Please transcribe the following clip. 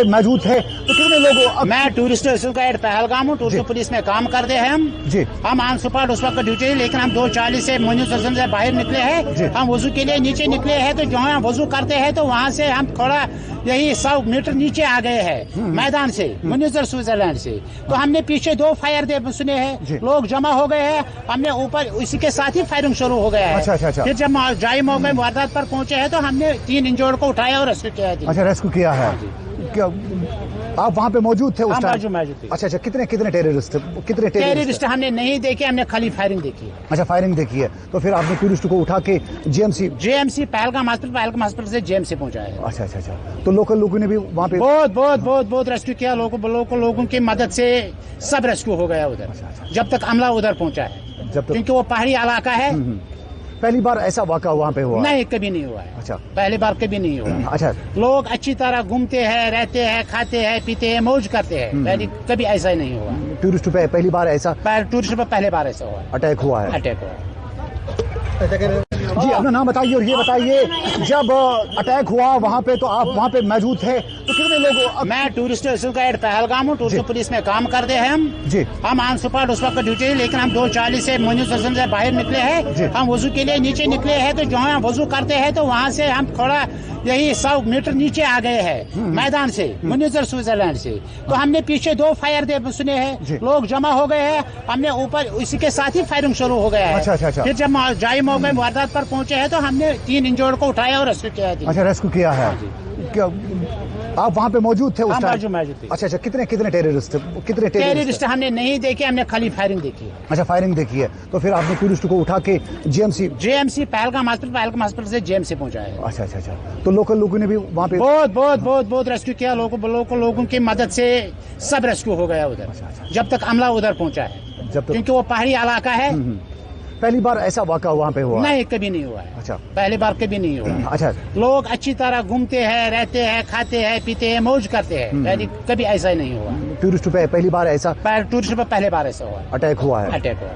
موجود ہے تو کتنے لوگ میں ٹورسٹ گائیڈ پہلگام ہوں. ٹورسٹ پولیس میں کام کرتے ہیں ہم. جی ہم آن سپاٹ اس وقت ڈیوٹی, لیکن ہم 2:40 سے منیزرزم سے باہر نکلے ہیں. ہم وضو کے لیے نیچے نکلے ہیں, تو جہاں ہم وضو کرتے ہیں تو وہاں سے ہم تھوڑا یہی 100 میٹر نیچے آ گئے ہیں میدان سے, منیزر سوئٹزرلینڈ سے. تو ہم نے پیچھے 2 فائر سنے ہیں, لوگ جمع ہو گئے ہیں. ہم نے اوپر اسی کے ساتھ ہی فائرنگ شروع ہو گیا ہے. پھر جب جائے موقع واردات پر پہنچے ہیں تو ہم نے 3 انجورڈ کو اٹھایا اور ریسکیو کیا ہے. اچھا ریسکیو کیا ہے. کیا آپ وہاں پہ موجود تھے اس ٹائم؟ موجود. اچھا کتنے ٹیررسٹ ہم نے نہیں دیکھے, ہم نے خالی فائرنگ دیکھی. اچھا فائرنگ دیکھی ہے. تو پھر آپ نے ٹورسٹ کو اٹھا کے G M C Pahalgam hospital سے جے ایم سی پہنچایا ہے. اچھا تو لوکل لوگوں نے بھی وہاں پہ بہت ریسکیو کیا. لوگوں کی مدد سے سب ریسکیو ہو گیا ادھر, جب تک عملہ ادھر پہنچا ہے, کیونکہ وہ پہاڑی علاقہ ہے. پہلی بار ایسا واقعہ وہاں پہ ہوا؟ نہیں, کبھی نہیں ہوا ہے. اچھا پہلی بار کبھی نہیں ہوا. اچھا لوگ اچھی طرح گھومتے ہیں, رہتے ہیں, کھاتے ہیں, پیتے ہیں, موج کرتے ہیں. کبھی ایسا ہی نہیں ہوا. ٹورسٹ پہ پہلی بار ایسا ٹورسٹ پہ پہلے بار ایسا ہوا, اٹیک ہوا ہے. اٹیک ہوا. جی اپنا نام بتائیے اور یہ بتائیے جب اٹیک ہوا وہاں پہ تو آپ وہاں پہ موجود تھے تو کتنے لوگ؟ میں ٹورسٹ گائیڈ پہلگام ہوں. ٹورسٹ پولیس میں کام کرتے ہیں ہم. جی ہم آن سپاٹ اس وقت ڈیوٹی, لیکن ہم 2:40 سے منیزرزم سے باہر نکلے ہیں. ہم وضو کے لیے نیچے نکلے ہیں, تو جہاں ہم وضو کرتے ہیں تو وہاں سے ہم تھوڑا یہی 100 میٹر نیچے آ گئے ہیں میدان سے, منیزر سوئٹزرلینڈ سے. تو ہم نے پیچھے 2 فائر سنے ہیں, لوگ جمع ہو گئے ہیں. ہم نے اوپر اسی کے ساتھ ہی فائرنگ شروع ہو گیا ہے. پھر جب جائے موقع واردات پر پہنچے ہیں تو ہم نے 3 انجورڈ کو اٹھایا اور ریسکیو کیا ہے. اچھا ریسکیو کیا ہے. کیا آپ وہاں پہ موجود تھے اس ٹائم؟ موجود. اچھا کتنے ٹیررسٹ ہم نے نہیں دیکھے, ہم نے خالی فائرنگ دیکھی. اچھا فائرنگ دیکھی ہے. تو پھر آپ نے ٹورسٹ کو اٹھا کے G M C Pahalgam hospital سے جے ایم سی پہنچایا ہے. اچھا تو لوکل لوگوں نے بھی وہاں پہ بہت ریسکیو کیا. لوگوں کی مدد سے سب ریسکیو ہو گیا ادھر, جب تک عملہ ادھر پہنچا ہے, کیونکہ وہ پہاڑی علاقہ ہے. پہلی بار ایسا واقعہ وہاں پہ ہوا؟ نہیں, کبھی نہیں ہوا ہے. اچھا پہلی بار کبھی نہیں ہوا. اچھا لوگ اچھی طرح گھومتے ہیں, رہتے ہیں, کھاتے ہیں, پیتے ہیں, موج کرتے ہیں. کبھی ایسا ہی نہیں ہوا. ٹورسٹ پہ پہلی بار ایسا ٹورسٹ پہ پہلے بار ایسا ہوا, اٹیک ہوا ہے. اٹیک ہوا.